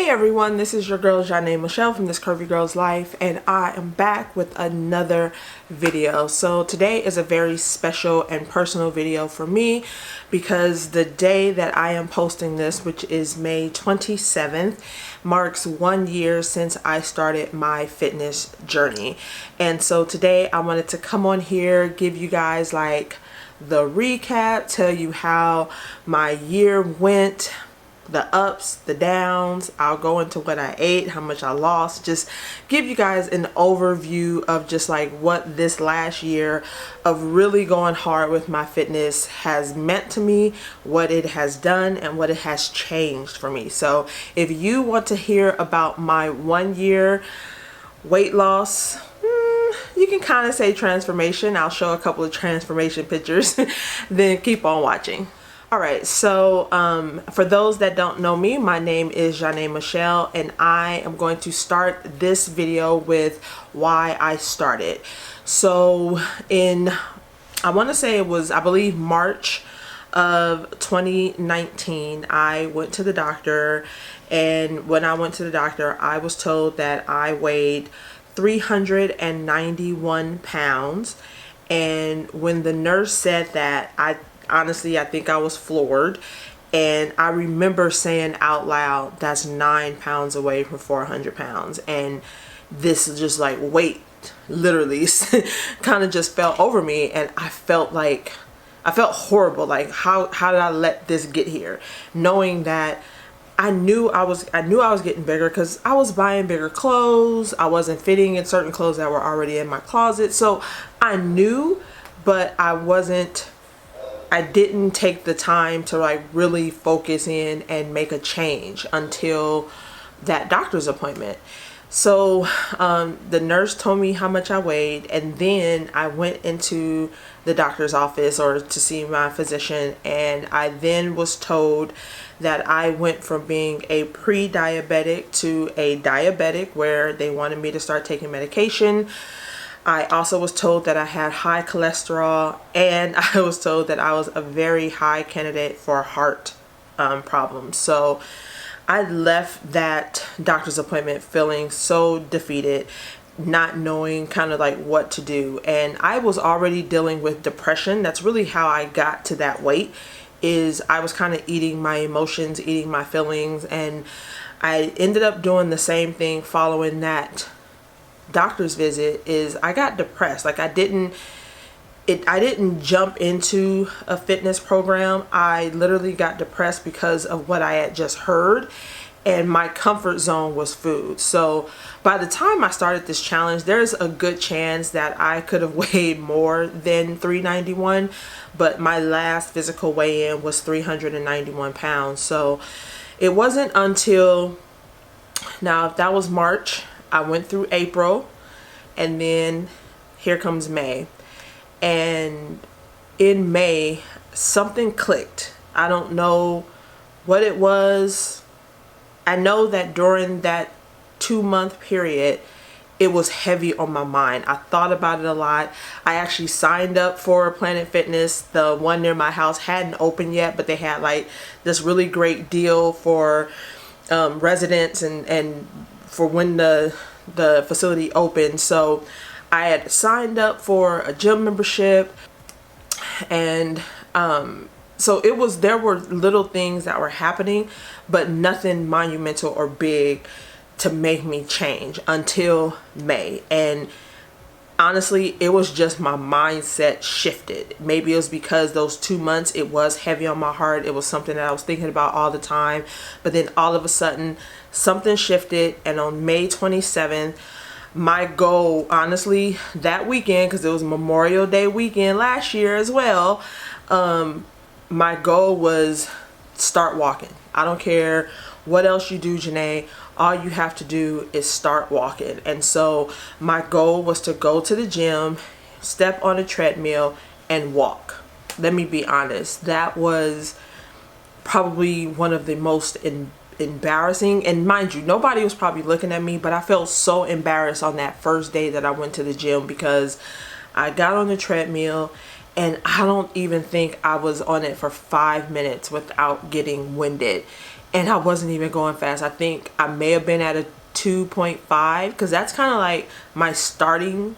Hey everyone, this is your girl Janae Michelle from This Curvy Girl's Life, and I am back with another video. So today is a very special and personal video for me because the day that I am posting this, which is May 27th, marks 1 year since I started my fitness journey. And so today I wanted to come on here, give you guys like the recap, tell you how my year went, the ups, the downs. I'll go into what I ate, how much I lost, just give you guys an overview of just like what this last year of really going hard with my fitness has meant to me, what it has done, and what it has changed for me. So if you want to hear about my 1 year weight loss, you can kind of say transformation. I'll show a couple of transformation pictures, then keep on watching. Alright, so for those that don't know me, my name is Janae Michelle, and I am going to start this video with why I started. So I want to say it was, I believe, March of 2019, I went to the doctor, and when I went to the doctor, I was told that I weighed 391 pounds, and when the nurse said that, honestly, I think I was floored, and I remember saying out loud, that's 9 pounds away from 400 pounds, and this is just like weight literally kind of just fell over me, and I felt horrible, like how did I let this get here, knowing that I knew I was getting bigger because I was buying bigger clothes. I wasn't fitting in certain clothes that were already in my closet, so I knew, but I didn't take the time to like really focus in and make a change until that doctor's appointment. So the nurse told me how much I weighed, and then I went into the doctor's office or to see my physician, and I then was told that I went from being a pre-diabetic to a diabetic, where they wanted me to start taking medication. I also was told that I had high cholesterol, and I was told that I was a very high candidate for heart problems. So I left that doctor's appointment feeling so defeated, not knowing kind of like what to do. And I was already dealing with depression. That's really how I got to that weight, is I was kind of eating my emotions, eating my feelings, and I ended up doing the same thing following that doctor's visit. Is I got depressed. Like I didn't jump into a fitness program. I literally got depressed because of what I had just heard, and my comfort zone was food. So by the time I started this challenge, there's a good chance that I could have weighed more than 391, but my last physical weigh-in was 391 pounds. So it wasn't until, now that was March, I went through April, and then here comes May. And in May, something clicked. I don't know what it was. I know that during that 2-month period, it was heavy on my mind. I thought about it a lot. I actually signed up for Planet Fitness. The one near my house hadn't opened yet, but they had like this really great deal for residents and for when the facility opened. So I had signed up for a gym membership, and so there were little things that were happening, but nothing monumental or big to make me change until May. And honestly, it was just my mindset shifted. Maybe it was because those 2 months, it was heavy on my heart. It was something that I was thinking about all the time. But then all of a sudden, something shifted, and on May 27th, my goal, honestly, that weekend, because it was Memorial Day weekend last year as well, my goal was start walking. I don't care what else you do, Janae. All you have to do is start walking. And so my goal was to go to the gym, step on a treadmill, and walk. Let me be honest, that was probably one of the most embarrassing, and mind you, nobody was probably looking at me, but I felt so embarrassed on that first day that I went to the gym, because I got on the treadmill and I don't even think I was on it for 5 minutes without getting winded. and I wasn't even going fast. I think I may have been at a 2.5 because that's kind of like my starting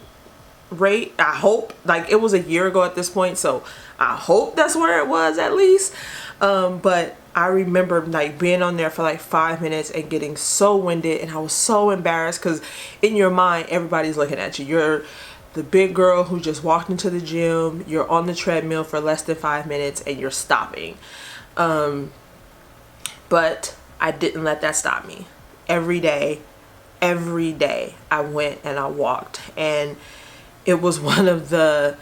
rate. I hope, like, it was a year ago at this point, so I hope that's where it was at least. But I remember like being on there for like 5 minutes and getting so winded, and I was so embarrassed because in your mind everybody's looking at you. You're the big girl who just walked into the gym, you're on the treadmill for less than 5 minutes and you're stopping. But I didn't let that stop me. Every day I went and I walked, and it was one of the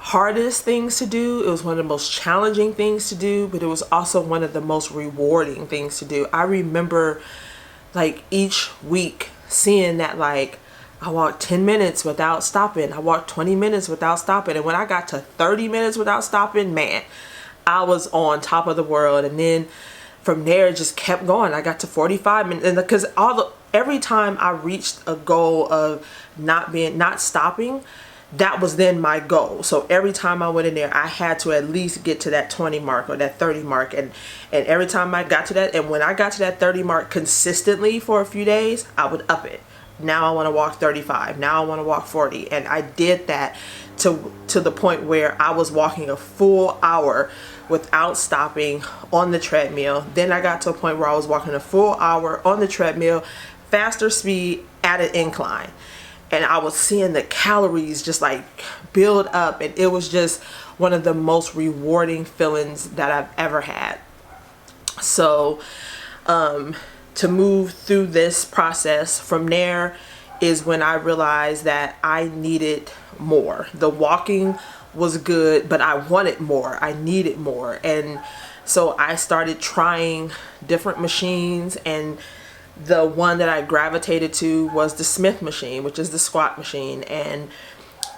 hardest things to do. It was one of the most challenging things to do, but it was also one of the most rewarding things to do. I remember like each week seeing that, like, I walked 10 minutes without stopping. I walked 20 minutes without stopping. And when I got to 30 minutes without stopping, man, I was on top of the world. And then from there, it just kept going. I got to 45 minutes, and because every time I reached a goal of not stopping, that was then my goal. So every time I went in there, I had to at least get to that 20 mark or that 30 mark. And every time I got to that, and when I got to that 30 mark consistently for a few days, I would up it. Now I want to walk 35. Now I want to walk 40. And I did that to the point where I was walking a full hour without stopping on the treadmill. Then I got to a point where I was walking a full hour on the treadmill, faster speed at an incline. And I was seeing the calories just like build up. And it was just one of the most rewarding feelings that I've ever had. So to move through this process from there is when I realized that I needed more. The walking was good, but I wanted more. I needed more. And so I started trying different machines, and the one that I gravitated to was the Smith machine, which is the squat machine. And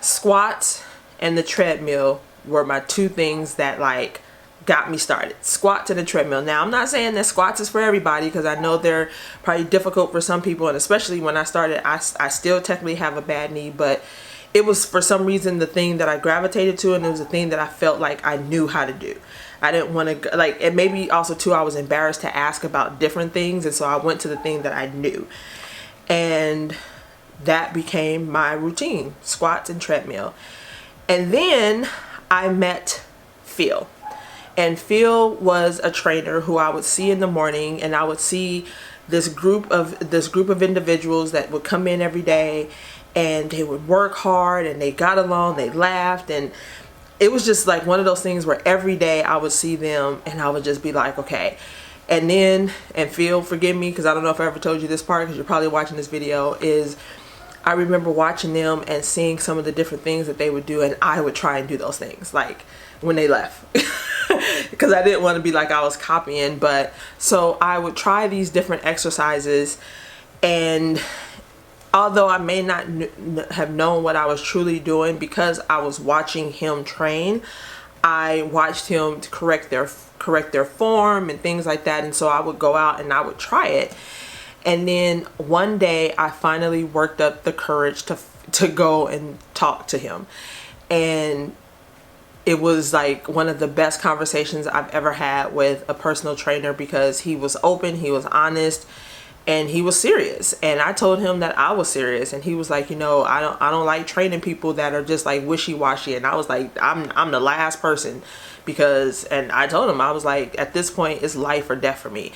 squats and the treadmill were my two things that like got me started. Squats and the treadmill. Now, I'm not saying that squats is for everybody, because I know they're probably difficult for some people, and especially when I started, I still technically have a bad knee, but it was for some reason the thing that I gravitated to, and it was a thing that I felt like I knew how to do. I didn't want to, like, and maybe also too, I was embarrassed to ask about different things, and so I went to the thing that I knew, and that became my routine: squats and treadmill. And then I met Phil. And Phil was a trainer who I would see in the morning, and I would see this group of individuals that would come in every day, and they would work hard, and they got along, they laughed, and it was just like one of those things where every day I would see them and I would just be like, okay. And then, and Phil, forgive me, because I don't know if I ever told you this part, because you're probably watching this video, is I remember watching them and seeing some of the different things that they would do, and I would try and do those things like when they left. Because I didn't want to be like I was copying. But so I would try these different exercises, and although I may not have known what I was truly doing, because I was watching him train, I watched him to correct their form and things like that. And so I would go out and I would try it. And then one day I finally worked up the courage to go and talk to him. And it was like one of the best conversations I've ever had with a personal trainer, because he was open, he was honest, and he was serious. And I told him that I was serious, and he was like, you know, I don't like training people that are just like wishy-washy. And I was like, I'm the last person, because, and I told him, I was like, at this point it's life or death for me.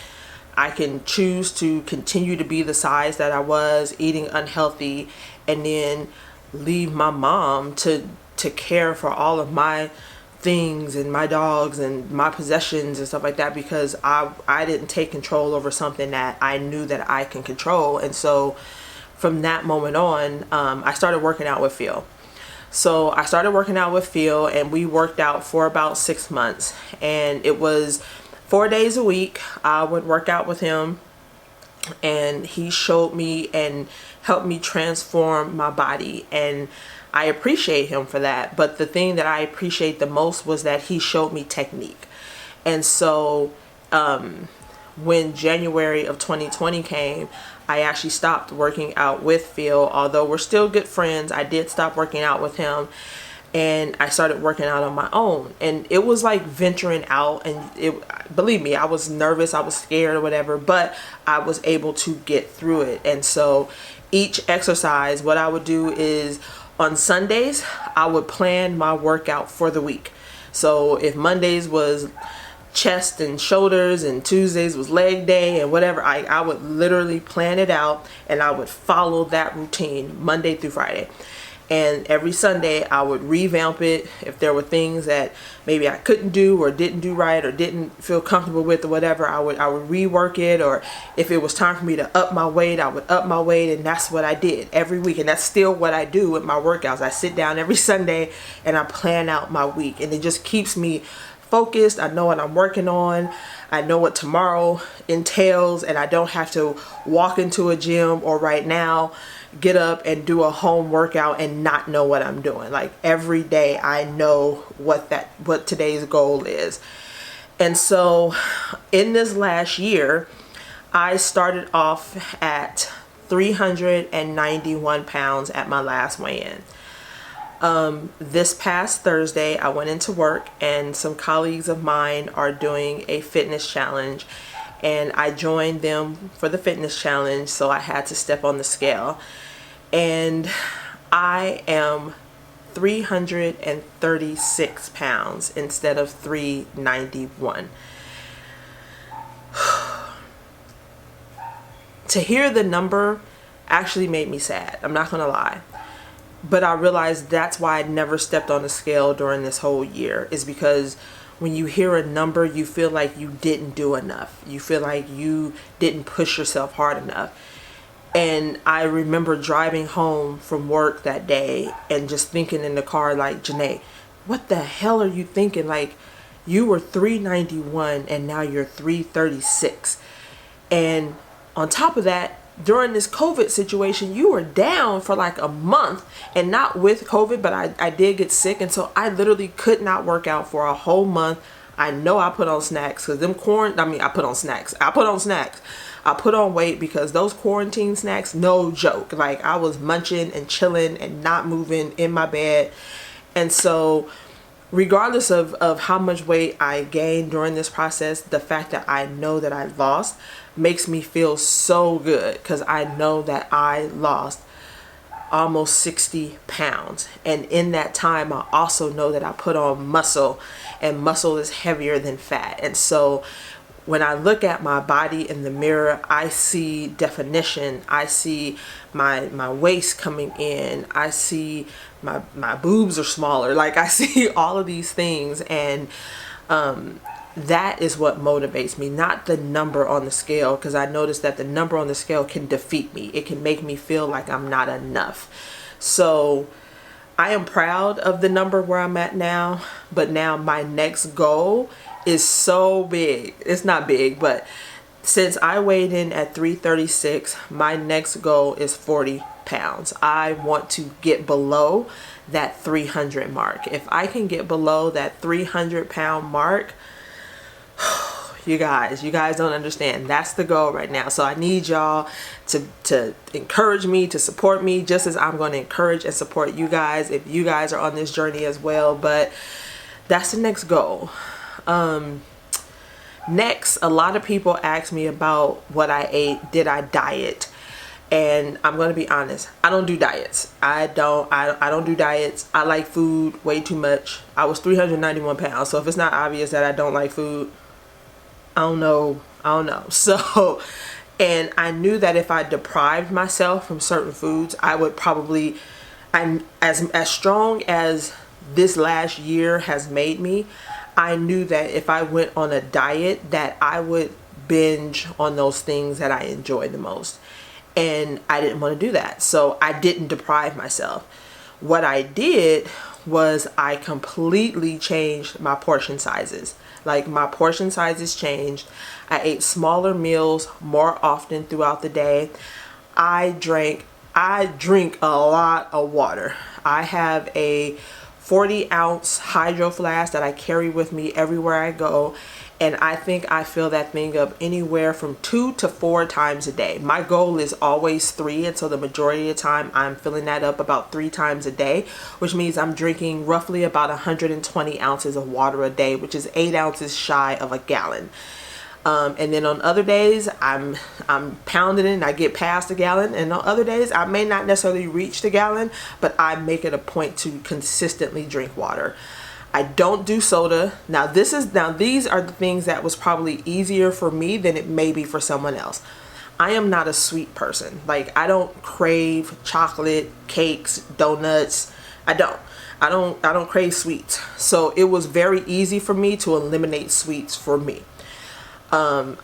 I can choose to continue to be the size that I was, eating unhealthy, and then leave my mom to care for all of my things and my dogs and my possessions and stuff like that, because I didn't take control over something that I knew that I can control. And so from that moment on, I started working out with Phil. So I started working out with Phil, and we worked out for about 6 months, and it was 4 days a week. I would work out with him, and he showed me and helped me transform my body, and I appreciate him for that. But the thing that I appreciate the most was that he showed me technique. And so when January of 2020 came, I actually stopped working out with Phil. Although we're still good friends, I did stop working out with him. and I started working out on my own. And it was like venturing out, and believe me, I was nervous, I was scared or whatever, but I was able to get through it. And so each exercise, what I would do is on Sundays, I would plan my workout for the week. So if Mondays was chest and shoulders and Tuesdays was leg day and whatever, I would literally plan it out, and I would follow that routine Monday through Friday. And every Sunday I would revamp it. If there were things that maybe I couldn't do or didn't do right or didn't feel comfortable with or whatever, I would rework it. Or if it was time for me to up my weight, I would up my weight. And that's what I did every week. And that's still what I do with my workouts. I sit down every Sunday and I plan out my week, and it just keeps me focused. I know what I'm working on. I know what tomorrow entails, and I don't have to walk into a gym or right now get up and do a home workout and not know what I'm doing. Like every day I know what today's goal is. And so in this last year, I started off at 391 pounds at my last weigh-in. This past Thursday, I went into work, and some colleagues of mine are doing a fitness challenge, and I joined them for the fitness challenge, so I had to step on the scale, and I am 336 pounds instead of 391. To hear the number actually made me sad. I'm not gonna lie. But I realized that's why I never stepped on the scale during this whole year, is because when you hear a number, you feel like you didn't do enough. You feel like you didn't push yourself hard enough. And I remember driving home from work that day and just thinking in the car, like, Janae, what the hell are you thinking? Like, you were 391 and now you're 336. And on top of that, during this COVID situation, you were down for like a month, and not with COVID, but I did get sick. And so I literally could not work out for a whole month. I know I put on snacks because I put on snacks. I put on weight because those quarantine snacks, no joke. Like I was munching and chilling and not moving in my bed. And so regardless of how much weight I gained during this process, the fact that I know that I lost makes me feel so good, because I know that I lost almost 60 pounds. And in that time, I also know that I put on muscle, and muscle is heavier than fat. And so when I look at my body in the mirror, I see definition. I see my waist coming in. I see my boobs are smaller. Like I see all of these things, and that is what motivates me, not the number on the scale, because I noticed that the number on the scale can defeat me. It can make me feel like I'm not enough. So I am proud of the number where I'm at now, but now my next goal is so big. It's not big, but since I weighed in at 336, my next goal is 40 pounds. I want to get below that 300 mark. If I can get below that 300 pound mark, you guys don't understand. That's the goal right now. So I need y'all to encourage me, to support me, just as I'm going to encourage and support you guys if you guys are on this journey as well. But that's the next goal. Next, a lot of people ask me about what I ate. Did I diet? And I'm going to be honest, I don't do diets. I don't do diets. I like food way too much. I was 391 pounds. So if it's not obvious that I don't like food, I don't know. So, and I knew that if I deprived myself from certain foods, I would probably, I'm as strong as this last year has made me, I knew that if I went on a diet that I would binge on those things that I enjoy the most. And I didn't want to do that. So I didn't deprive myself. What I did was I completely changed my portion sizes. Like my portion sizes changed. I ate smaller meals more often throughout the day. I drink a lot of water. I have a 40-ounce hydro flask that I carry with me everywhere I go. And I think I fill that thing up anywhere from 2 to 4 times a day. My goal is always 3, and so the majority of the time I'm filling that up about 3 times a day, which means I'm drinking roughly about 120 ounces of water a day, which is 8 ounces shy of a gallon. And then on other days, I'm pounding it and I get past a gallon. And on other days, I may not necessarily reach the gallon, but I make it a point to consistently drink water. I don't do soda. Now these are the things that was probably easier for me than it may be for someone else. I am not a sweet person. Like, I don't crave chocolate, cakes, donuts. I don't crave sweets. So it was very easy for me to eliminate sweets for me. For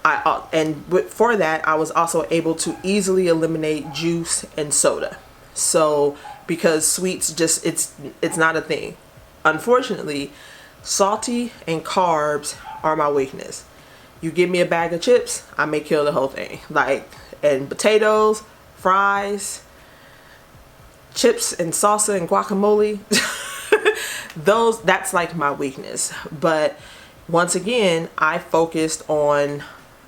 that, I was also able to easily eliminate juice and soda. So because sweets just, it's not a thing. Unfortunately, salty and carbs are my weakness. You give me a bag of chips, I may kill the whole thing. Like, and potatoes, fries, chips and salsa and guacamole, that's like my weakness. But once again, I focused on,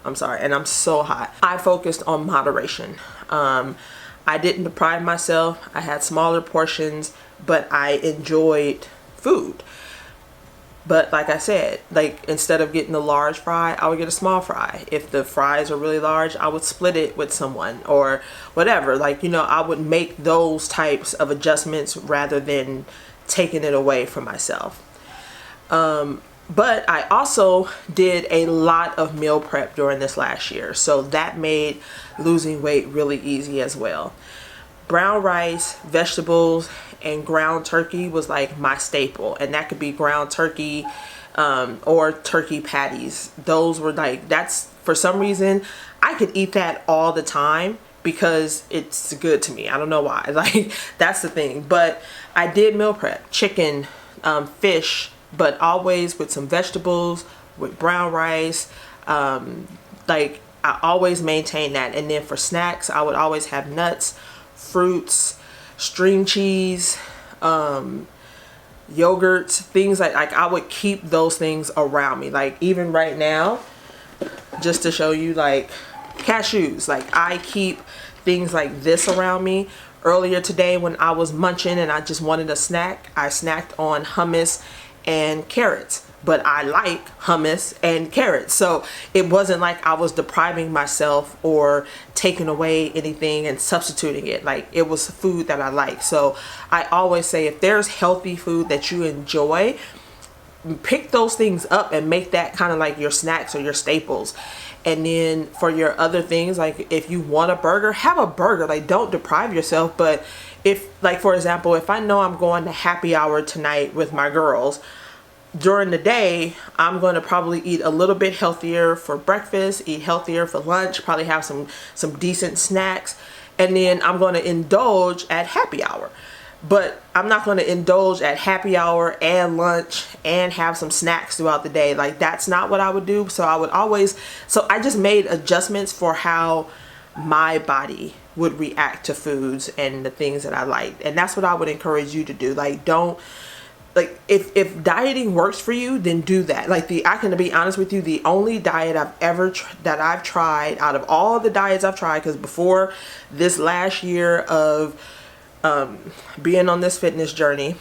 and I'm so hot. I focused on moderation. I didn't deprive myself. I had smaller portions, but I enjoyed food. But like I said, like, instead of getting a large fry, I would get a small fry. If the fries are really large, I would split it with someone or whatever. Like, I would make those types of adjustments rather than taking it away from myself. But I also did a lot of meal prep during this last year. So that made losing weight really easy as well. Brown rice, vegetables, and ground turkey was like my staple. And that could be ground turkey or turkey patties. Those were like, that's, for some reason, I could eat that all the time because it's good to me. I don't know why. Like, that's the thing. But I did meal prep, chicken, fish, but always with some vegetables, with brown rice. Like, I always maintain that. And then for snacks, I would always have nuts, fruits, string cheese, yogurts, things like I would keep those things around me. Like, even right now, just to show you, like cashews, like I keep things like this around me. Earlier today when I was munching and I just wanted a snack, I snacked on hummus and carrots. But I like hummus and carrots. So it wasn't like I was depriving myself or taking away anything and substituting it. Like, it was food that I like. So I always say, if there's healthy food that you enjoy, pick those things up and make that kind of like your snacks or your staples. And then for your other things, like if you want a burger, have a burger. Like, don't deprive yourself. But if, like, for example, if I know I'm going to happy hour tonight with my girls, during the day, I'm going to probably eat a little bit healthier for breakfast, eat healthier for lunch, probably have some decent snacks, and then I'm going to indulge at happy hour. But I'm not going to indulge at happy hour and lunch and have some snacks throughout the day. Like, that's not what I would do. So I just made adjustments for how my body would react to foods and the things that I like. And that's what I would encourage you to do. Like, if dieting works for you, then do that. Like, I can be honest with you, the only diet I've tried out of all the diets I've tried, because before this last year of being on this fitness journey,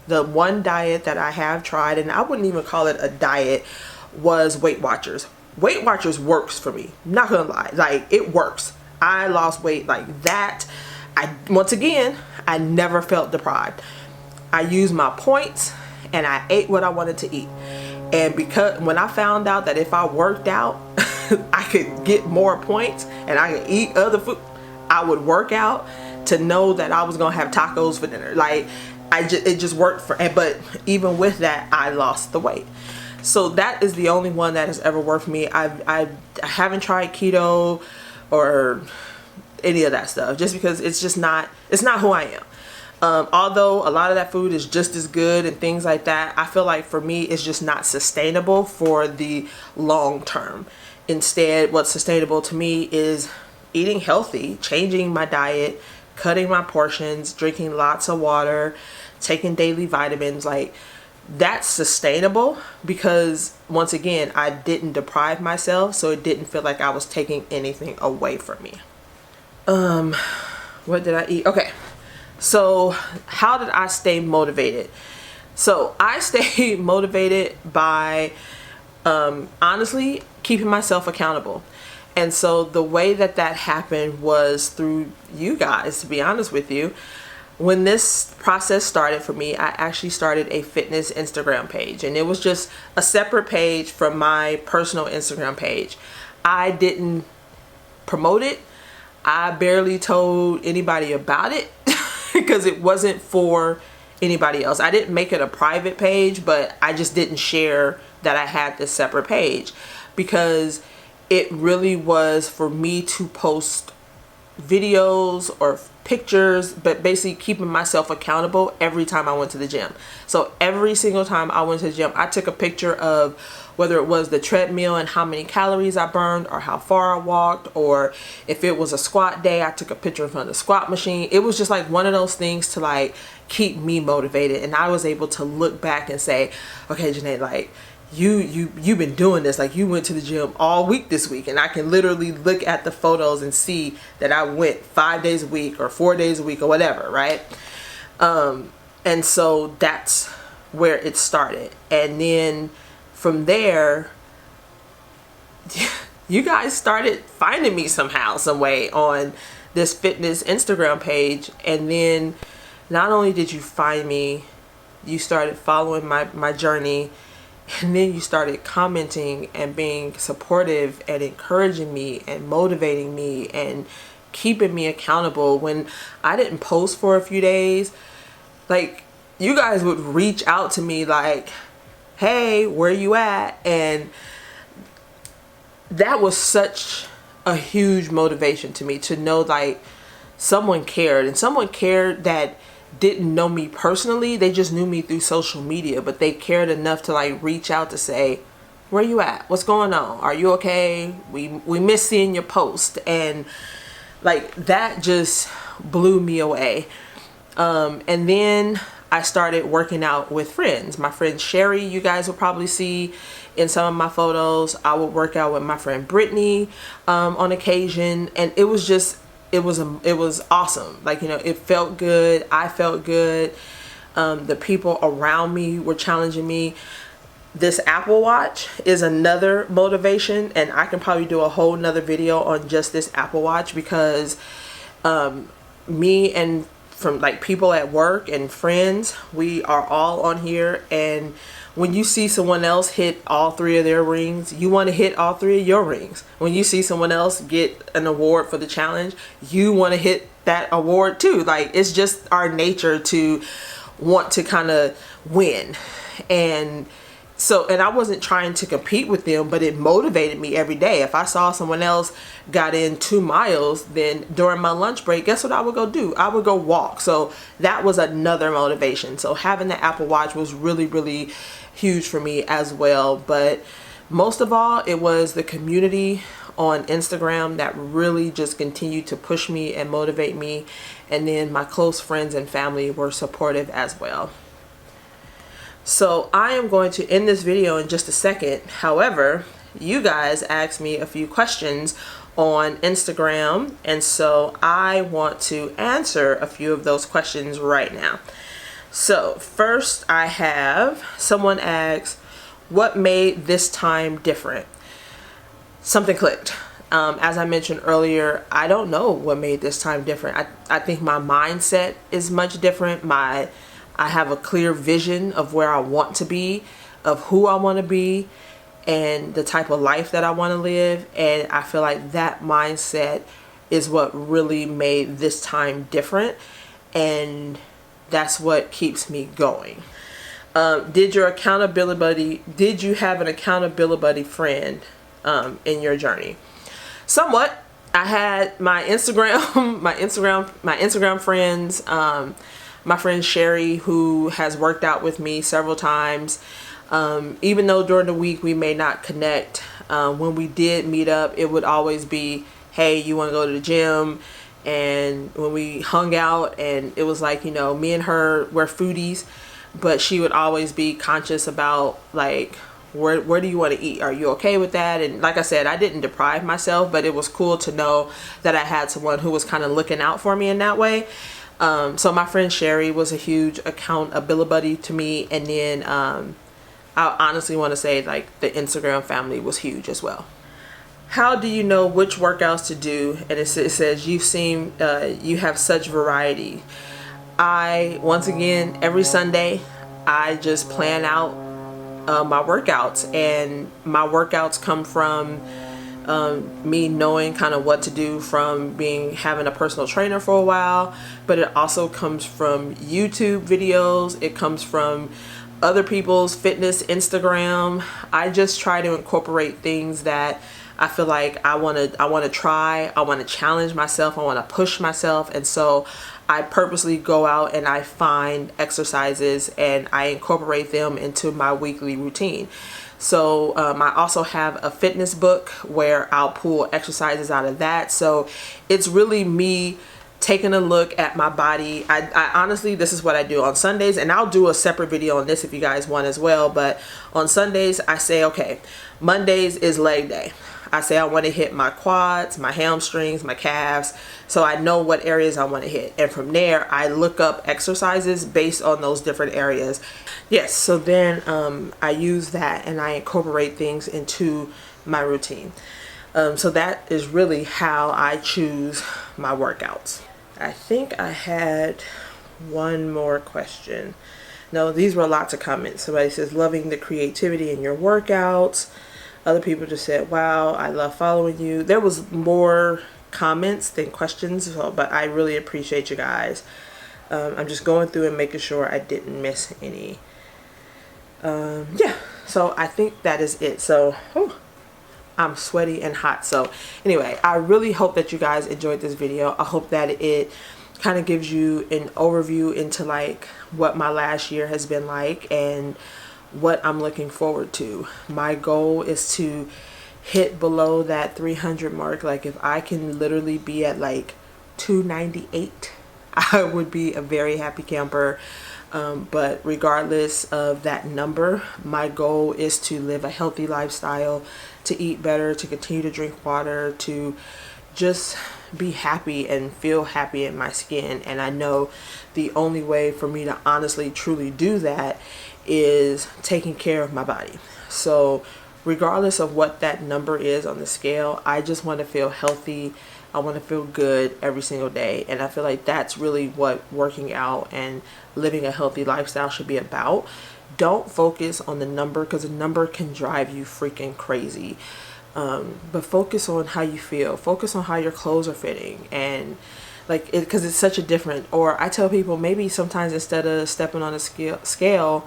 the one diet that I have tried, and I wouldn't even call it a diet, was Weight Watchers. Weight Watchers works for me. I'm not gonna lie, like, it works. I lost weight like that. Once again, I never felt deprived. I used my points and I ate what I wanted to eat. And because when I found out that if I worked out, I could get more points and I could eat other food, I would work out to know that I was gonna have tacos for dinner. Like, it just worked but even with that, I lost the weight. So that is the only one that has ever worked for me. I haven't tried keto or any of that stuff, just because it's not who I am. Although a lot of that food is just as good and things like that, I feel like for me, it's just not sustainable for the long term. Instead, what's sustainable to me is eating healthy, changing my diet, cutting my portions, drinking lots of water, taking daily vitamins. Like, that's sustainable because, once again, I didn't deprive myself, so it didn't feel like I was taking anything away from me. What did I eat? Okay, so how did I stay motivated? So I stayed motivated by honestly keeping myself accountable. And so the way that happened was through you guys, to be honest with you. When this process started for me, I actually started a fitness Instagram page, and it was just a separate page from my personal Instagram page. I didn't promote it. I barely told anybody about it because it wasn't for anybody else. I didn't make it a private page, but I just didn't share that I had this separate page because it really was for me to post videos or pictures, but basically keeping myself accountable every time I went to the gym. So every single time I went to the gym, I took a picture of whether it was the treadmill and how many calories I burned or how far I walked, or if it was a squat day, I took a picture in front of the squat machine. It was just like one of those things to like keep me motivated. And I was able to look back and say, okay, Janae, like you've been doing this. Like, you went to the gym all week this week, and I can literally look at the photos and see that I went 5 days a week or 4 days a week or whatever, right? And so that's where it started. And then from there, you guys started finding me somehow, some way on this fitness Instagram page. And then not only did you find me, you started following my journey. And then you started commenting and being supportive and encouraging me and motivating me and keeping me accountable. When I didn't post for a few days, like, you guys would reach out to me like, hey, where you at? And that was such a huge motivation to me, to know like someone cared, and someone cared that didn't know me personally. They just knew me through social media, but they cared enough to like reach out to say, where you at? What's going on? Are you okay? We miss seeing your post. And like, that just blew me away. And then I started working out with friends. My friend Sherry, you guys will probably see in some of my photos. I would work out with my friend Brittany on occasion, and it was just, it was awesome. Like, you know, it felt good. I felt good. The people around me were challenging me. This Apple Watch is another motivation, and I can probably do a whole nother video on just this Apple Watch, because me and from like people at work and friends, we are all on here. And when you see someone else hit all 3 of their rings, you want to hit all 3 of your rings. When you see someone else get an award for the challenge, you want to hit that award too. Like, it's just our nature to want to kind of win. And so, and I wasn't trying to compete with them, but it motivated me every day. If I saw someone else got in 2 miles, then during my lunch break, guess what I would go do? I would go walk. So that was another motivation. So having the Apple Watch was really, really huge for me as well. But most of all, it was the community on Instagram that really just continued to push me and motivate me. And then my close friends and family were supportive as well. So I am going to end this video in just a second. However, you guys asked me a few questions on Instagram, and so I want to answer a few of those questions right now. So first, I have someone asked, what made this time different? Something clicked. As I mentioned earlier, I don't know what made this time different. I think my mindset is much different. I have a clear vision of where I want to be, of who I want to be, and the type of life that I want to live. And I feel like that mindset is what really made this time different. And that's what keeps me going. Did you have an accountability friend in your journey? Somewhat. I had my Instagram, my Instagram friends, my friend Sherry, who has worked out with me several times. Even though during the week we may not connect, when we did meet up, it would always be, hey, you want to go to the gym? and when we hung out, and it was like, you know, me and her, we're foodies, but she would always be conscious about like, where do you want to eat? Are you okay with that? And like I said, I didn't deprive myself, but it was cool to know that I had someone who was kind of looking out for me in that way. So my friend Sherry was a huge accountability to me. And then I honestly want to say like the Instagram family was huge as well. How do you know which workouts to do? And it says you have such variety. Once again, every Sunday, I just plan out my workouts, and my workouts come from me knowing kind of what to do from having a personal trainer for a while, but it also comes from YouTube videos. It comes from other people's fitness Instagram. I just try to incorporate things that I feel like I want to try. I want to challenge myself. I want to push myself. And so I purposely go out and I find exercises and I incorporate them into my weekly routine. So I also have a fitness book where I'll pull exercises out of that. So it's really me taking a look at my body. I honestly, this is what I do on Sundays, and I'll do a separate video on this if you guys want as well. But on Sundays, I say, okay, Mondays is leg day. I say I want to hit my quads, my hamstrings, my calves, so I know what areas I want to hit. And from there, I look up exercises based on those different areas. Yes, so then I use that and I incorporate things into my routine. So that is really how I choose my workouts. I think I had one more question. No, these were lots of comments. Somebody says, loving the creativity in your workouts. Other people just said, wow, I love following you. There was more comments than questions, but I really appreciate you guys. I'm just going through and making sure I didn't miss any. Yeah, so I think that is it. So, I'm sweaty and hot. So anyway, I really hope that you guys enjoyed this video. I hope that it kind of gives you an overview into like what my last year has been like and what I'm looking forward to. My goal is to hit below that 300 mark. Like if I can literally be at like 298, I would be a very happy camper. But regardless of that number, my goal is to live a healthy lifestyle, to eat better, to continue to drink water, to just be happy and feel happy in my skin. And I know the only way for me to honestly, truly do that is taking care of my body. So regardless of what that number is on the scale, I just want to feel healthy. I want to feel good every single day. And I feel like that's really what working out and living a healthy lifestyle should be about. Don't focus on the number, because a number can drive you freaking crazy. But focus on how you feel. Focus on how your clothes are fitting, and like it, because it's such a different. Or I tell people, maybe sometimes instead of stepping on a scale,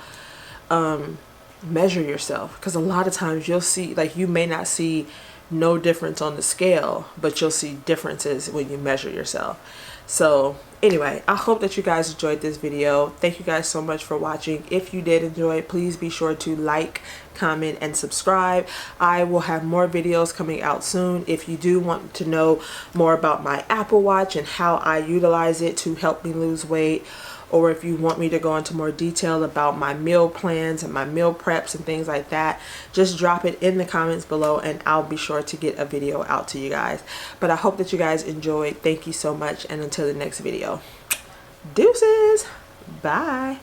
measure yourself, because a lot of times you'll see, like, you may not see no difference on the scale, but you'll see differences when you measure yourself. So anyway, I hope that you guys enjoyed this video. Thank you guys so much for watching. If you did enjoy it, please be sure to like, comment, and subscribe. I will have more videos coming out soon. If you do want to know more about my Apple Watch and how I utilize it to help me lose weight, or if you want me to go into more detail about my meal plans and my meal preps and things like that, just drop it in the comments below and I'll be sure to get a video out to you guys. But I hope that you guys enjoyed. Thank you so much, and until the next video, deuces, bye.